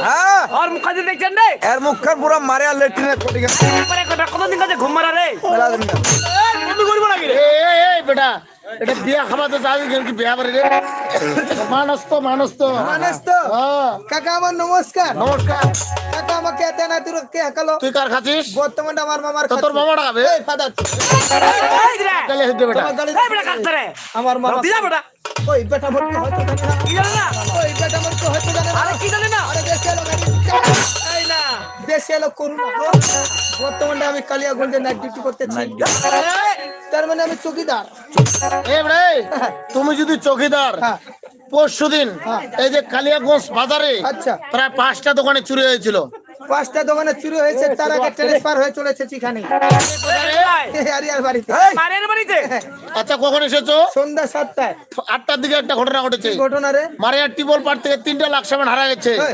হ্যাঁ আর মুখ কাজে দেখছেন রে এর মুখখান পুরো মারে আর লেট্রিনে কোটি গেছে পরে কতদিন কাজে ঘুম মারা রে মেলা দিন না। বন্ধু করবো নাকি রে এই বেটা এটা বিয়া খাওয়াতে যাবি কি বিয়া বাড়ি রে মানুষ তো মানুষ তো হ্যাঁ কাকা আমার নমস্কার নমস্কার কাকা আমাকে এত না তুই কে হাকালো তুই কার খাচ্ছিস বর্তমানে আমার মামার তো তোর মামাটা খাবে এই ফাদার এই রে গেলে হইতে বেটা তোমার গালি এই বেটা কাটতে রে আমার মামা দিলা বেটা ওই বেটা বলতে হয়তো জানে না কি জানে না ওই বেটা বলতে হয়তো জানে না আরে কি জানে না আরে দেশে এলো এই না দেশে এলো করুন বর্তমানে আমি কালিয়াগঞ্জে নাইট ডিউটি করতেছি তার মানে আমি চৌকিদার এই রে তুমি যদি চৌকিদার হ্যাঁ পরশুদিন হ্যাঁ। এই যে কালিয়াগঞ্জ বাজারে আচ্ছা প্রায় 5টা দোকানে চুরি হয়েছিল 5টা দোকানে চুরি হয়েছে তার আগে ট্রান্সফার হয়ে চলেছে এখানে আরিয়ার বাড়িতে মারের বাড়িতে আচ্ছা কখন এসেছো সন্ধ্যা 7টায় 8টার দিকে একটা ঘটনা ঘটেছে ঘটনা রে মারিয়ার টিবল পার থেকে 3টা লাখ সামান হারা গেছে এই,